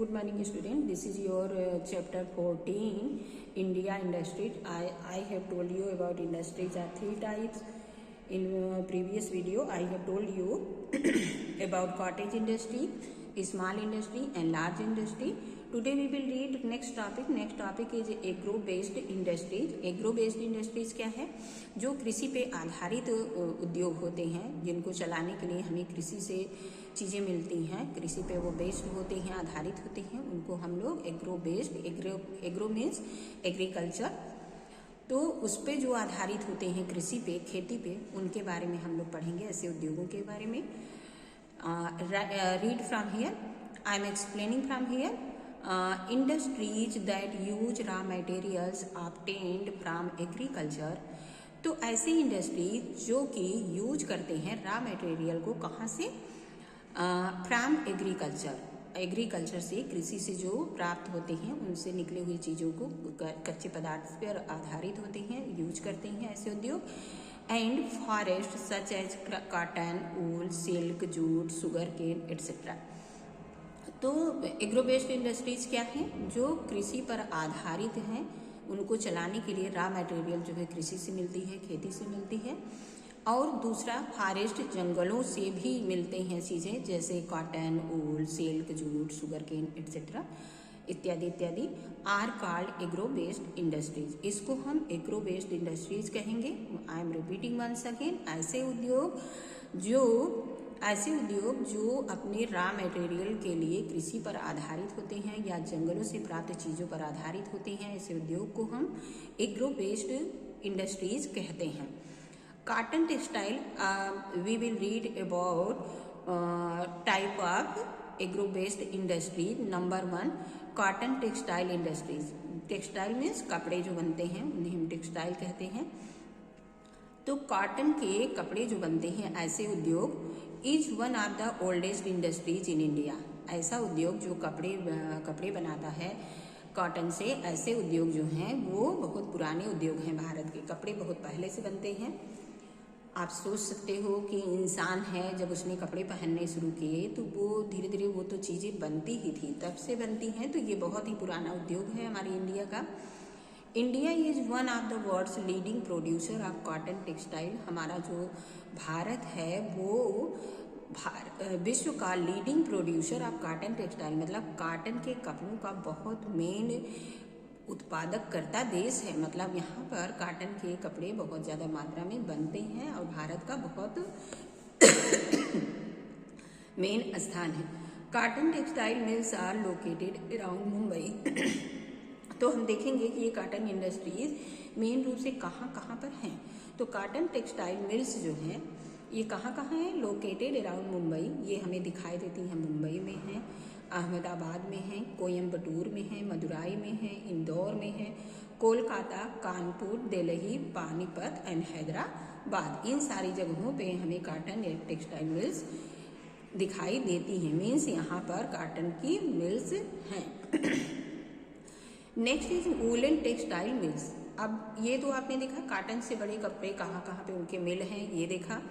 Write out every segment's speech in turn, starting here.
Good morning, student. This is your chapter 14, India industries. I have told you about industries are three types. In previous video, I have told you about cottage industry, small industry, and large industry. Today we will read next topic. Next topic is agro-based industries. Agro-based industries क्या है? जो कृषि पे आधारित उद्योग होते हैं, जिनको चलाने के लिए हमें कृषि से चीज़ें मिलती हैं, कृषि पे वो बेस्ड होते हैं, आधारित होते हैं, उनको हम लोग एग्रो मीन्स एग्रीकल्चर, तो उस पे जो आधारित होते हैं कृषि पे, खेती पे, उनके बारे में हम लोग पढ़ेंगे, ऐसे उद्योगों के बारे में. Read from here. I am explaining from here. Industries that use raw materials obtained from agriculture. तो ऐसी इंडस्ट्रीज जो कि यूज करते हैं रॉ मटेरियल को कहाँ से? फ्रॉम एग्रीकल्चर से, कृषि से जो प्राप्त होते हैं उनसे निकले हुए चीज़ों को, कच्चे पदार्थ पर आधारित होते हैं, यूज करते हैं ऐसे उद्योग. And forest such as cotton, wool, silk, jute, sugar cane etcetera. तो एग्रो बेस्ड इंडस्ट्रीज क्या हैं? जो कृषि पर आधारित हैं, उनको चलाने के लिए रॉ मटेरियल जो है कृषि से मिलती है, खेती से मिलती है. और दूसरा, फॉरेस्ट, जंगलों से भी मिलते हैं चीज़ें, जैसे cotton, wool, silk, jute, sugar cane etcetera इत्यादि इत्यादि. Are called agro based industries. इसको हम एग्रो बेस्ड इंडस्ट्रीज कहेंगे. I am repeating once again. ऐसे उद्योग जो अपने रॉ मटेरियल के लिए कृषि पर आधारित होते हैं या जंगलों से प्राप्त चीज़ों पर आधारित होते हैं, ऐसे उद्योग को हम एग्रो बेस्ड इंडस्ट्रीज कहते हैं. Cotton textile, we will read about type of agro-based industry. Number 1, cotton textile industries. Textile means कपड़े जो बनते हैं उन्हें हम टेक्सटाइल कहते हैं. तो कॉटन के कपड़े जो बनते हैं, ऐसे उद्योग is one of the oldest industries in India. ऐसा उद्योग जो कपड़े बनाता है कॉटन से, ऐसे उद्योग जो हैं वो बहुत पुराने उद्योग हैं. भारत के कपड़े बहुत पहले से बनते हैं. आप सोच सकते हो कि इंसान है, जब उसने कपड़े पहनने शुरू किए तो वो धीरे धीरे वो तो चीज़ें बनती ही थी, तब से बनती हैं. तो ये बहुत ही पुराना उद्योग है हमारे इंडिया का. India is one of the world's leading producer of cotton textile. हमारा जो भारत है वो विश्व का leading producer of cotton textile, मतलब कॉटन के कपड़ों का बहुत मेन उत्पादक करता देश है. मतलब यहाँ पर कॉटन के कपड़े बहुत ज़्यादा मात्रा में बनते हैं और भारत का बहुत मेन स्थान है. Cotton textile mills are located around Mumbai. तो हम देखेंगे कि ये कॉटन इंडस्ट्रीज मेन रूप से कहाँ कहाँ पर हैं. तो कॉटन टेक्सटाइल मिल्स जो हैं ये कहाँ कहाँ हैं? Located around Mumbai. ये हमें दिखाई देती हैं, मुंबई में हैं, अहमदाबाद में हैं, कोयम्बटूर में हैं, मदुराई में हैं, इंदौर में हैं, कोलकाता, कानपुर, दिल्ली, पानीपत एंड हैदराबाद. इन सारी जगहों पे हमें कॉटन टेक्सटाइल मिल्स दिखाई देती हैं. मीन्स यहाँ पर कॉटन की मिल्स हैं. Next is woollen textile mills. अब ये तो आपने देखा कॉटन से बड़े कपड़े कहाँ कहाँ पे उनके मिल हैं, ये देखा.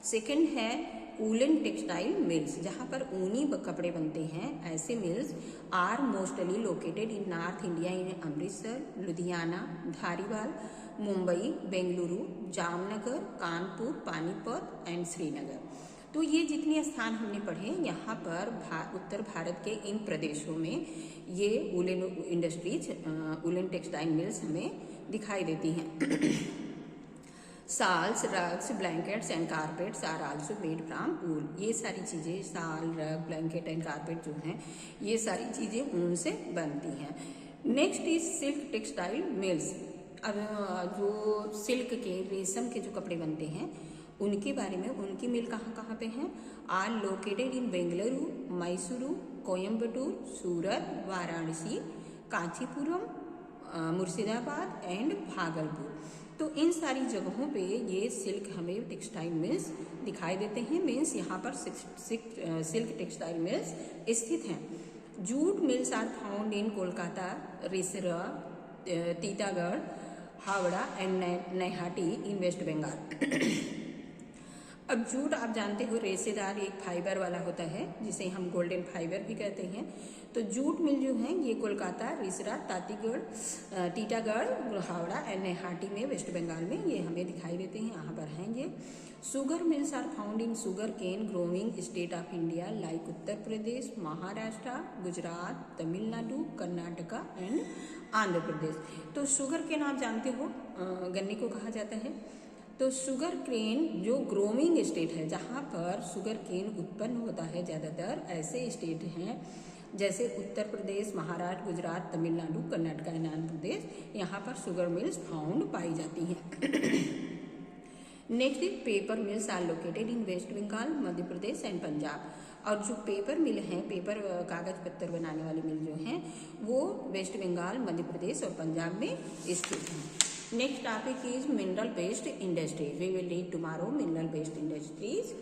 सेकंड है वूलन टेक्सटाइल मिल्स, जहाँ पर ऊनी कपड़े बनते हैं. ऐसे mills are mostly located in north India, in Amritsar, Ludhiana, Dhariwal, Mumbai, Bengaluru, Jamnagar, Kanpur, Panipat and Srinagar. तो ये जितने स्थान हमने पढ़े, यहाँ पर उत्तर भारत के इन प्रदेशों में ये woollen industries, woollen textile mills हमें दिखाई देती हैं. Shawls, rugs, blankets and carpets are also made from wool. ये सारी चीज़ें, साल, रग, ब्लैंकेट एंड कारपेट जो हैं, ये सारी चीज़ें ऊन से बनती हैं. Next is silk textile mills. अब जो सिल्क के, रेशम के जो कपड़े बनते हैं उनके बारे में, उनकी मिल कहाँ कहाँ पे हैं? Are located in Bengaluru, Mysuru, Coimbatore, Surat, Varanasi, Kanchipuram, Murshidabad and Bhagalpur. तो इन सारी जगहों पे ये सिल्क हमें टेक्सटाइल मिल्स दिखाई देते हैं. मीन्स यहाँ पर सिल्क टेक्सटाइल मिल्स स्थित हैं. Jute mills are found in Kolkata, Rishra, Titagarh, Howrah and Naihati in West Bengal. अब जूट आप जानते हो रेशेदार एक फाइबर वाला होता है जिसे हम गोल्डन फाइबर भी कहते हैं। तो जूट मिल जो है ये कोलकाता, रिसरा, तातीगढ़, टीटागढ़, हावड़ा एंड गुवाहाटी में वेस्ट बंगाल में ये हमें दिखाई देते हैं, यहाँ पर हैं ये। Sugar mills are found in sugar cane growing state of India like Uttar Pradesh, Maharashtra, Gujarat, Tamil Nadu, Karnataka and Andhra Pradesh. तो शुगर केन आप जानते हो गन्ने को कहा जाता है। तो शुगर केन जो ग्रोइंग स्टेट है जहाँ पर शुगर केन उत्पन्न होता है ज़्यादातर ऐसे स्टेट हैं जैसे उत्तर प्रदेश, महाराष्ट्र, गुजरात, तमिलनाडु, कर्नाटका एंड आंध्र प्रदेश, यहाँ पर शुगर मिल्स फाउंड पाई जाती हैं। Next is paper mills are located in West Bengal, Madhya Pradesh and Punjab. और जो पेपर मिल हैं, पेपर कागज पत्तर बनाने वाले मिल जो हैं वो वेस्ट बंगाल, मध्य प्रदेश और पंजाब में स्थित हैं। Next topic is mineral based industries. We will read tomorrow mineral based industries.